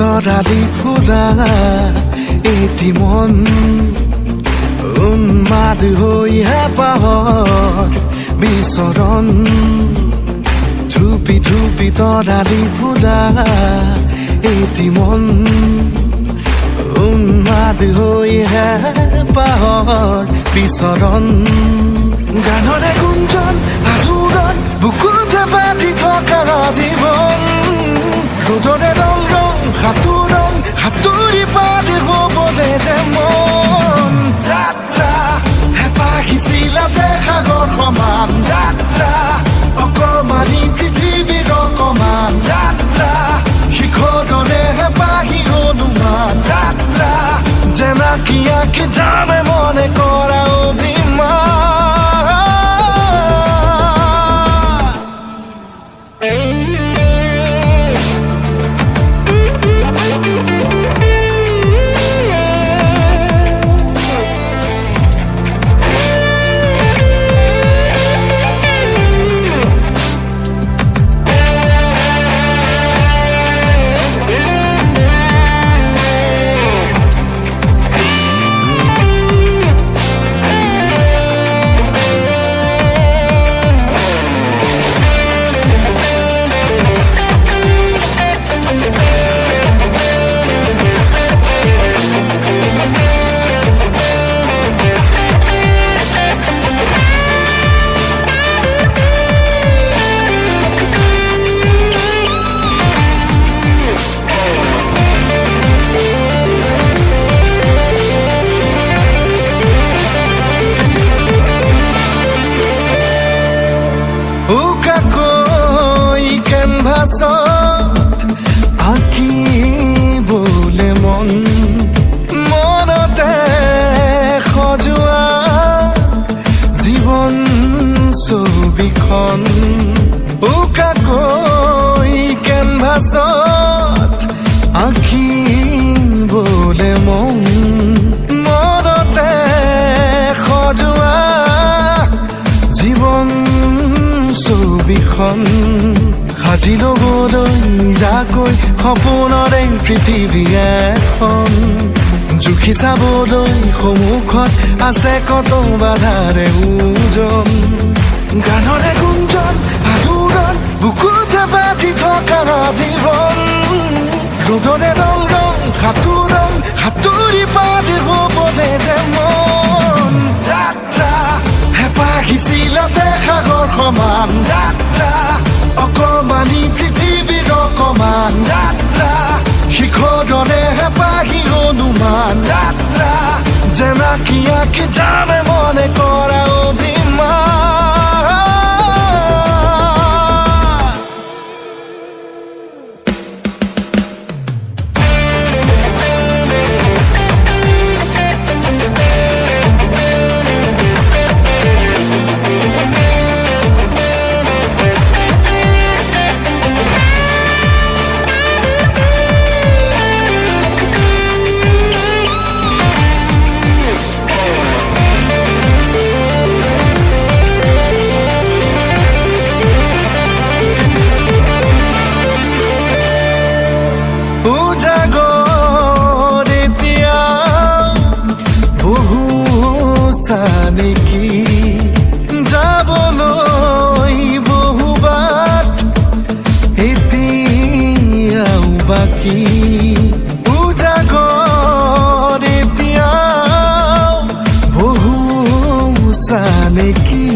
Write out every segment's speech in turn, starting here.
তৰালি ফুৰা এটি মন উন্মাদ হৈ হেঁপাহৰ বিচৰণ ধুপি ধুপি তৰালি ফুৰা এটি মন উন্মাদ হৈ হেঁপাহৰ বিচৰণ গানৰে গুঞ্জন আলোড়ন বুকুতে বাজি থকা জীৱন ৰ'দৰে ৰং ৰং সাঁতোৰং সাঁতুৰি পাৰ হ'বলে যে মন যাত্ৰা হেঁপাহিছিলাতে সাগৰ সমান যাত্ৰা অকমানি পৃথিৱীৰ অকমান যাত্ৰা শিখৰৰে হেঁপাহি অনুমান যাত্ৰা জেনাকি আঁকি জানে মনে কৰা অভিমান আঁকিবলে মন মনতে সজোৱা জীৱন ছবিখন উকাকৈ কেনভাছত আঁকিবলে মন মনতে সজোৱা জীৱন ছবিখন সাজি ল'বলৈ যাকৈ সপোনৰে পৃথিৱী এখন জুখি চাবলৈ সন্মুখত আছে কত বাধাৰে ওজন গানৰে গুঞ্জন আলোড়ন বুকুতে বাজি থকা জীৱন ৰ'দৰে ৰং ৰং সাঁতোৰং সাঁতুৰি পাৰ হ'বলে যে মন যাত্ৰা হেঁপাহিছিলাতে সাগৰ সমান যাত্ৰা অকমানি পৃথিৱীৰ অকমান যাত্ৰা শিখৰৰে হেঁপাহি অনুমান যাত্ৰা জেনাকি আঁকি জানে মনে কৰা অভিমান নেকি যাবলৈ বহুবাট এতিয়াও বাকী উজাগৰ এতিয়াও বহু নেকি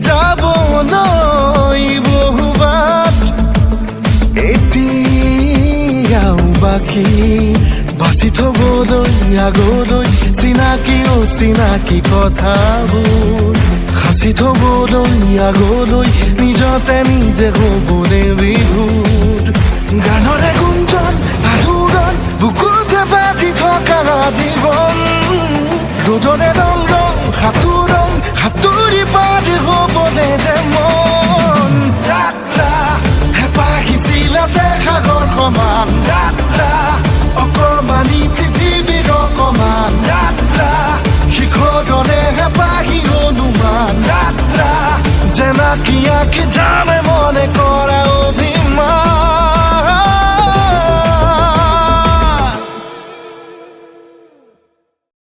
যাবলৈ বহুবাট এতিয়াও বাকী বাচি থবলৈ আগলৈ চিনাকি অচিনাকি কথাবোৰ সাঁচি থবলৈ আগলৈ নিজতে নিজে হ'বলৈ বিভোৰ গানৰে গুঞ্জন আলোড়ন বুকুতে বাজি থকা জীৱন ৰ'দৰে ৰং ৰং সাঁতোৰং সাঁতুৰি পাৰ হ'বলে যে মন যাত্ৰা হেঁপাহিছিলাতে সাগৰ সমান যাত্ৰা অকমানি পৃথিৱীৰ অকমান যাত্ৰা শিখৰৰে হেঁপাহি অনুমান যাত্ৰা জেনাকি আঁকি জানে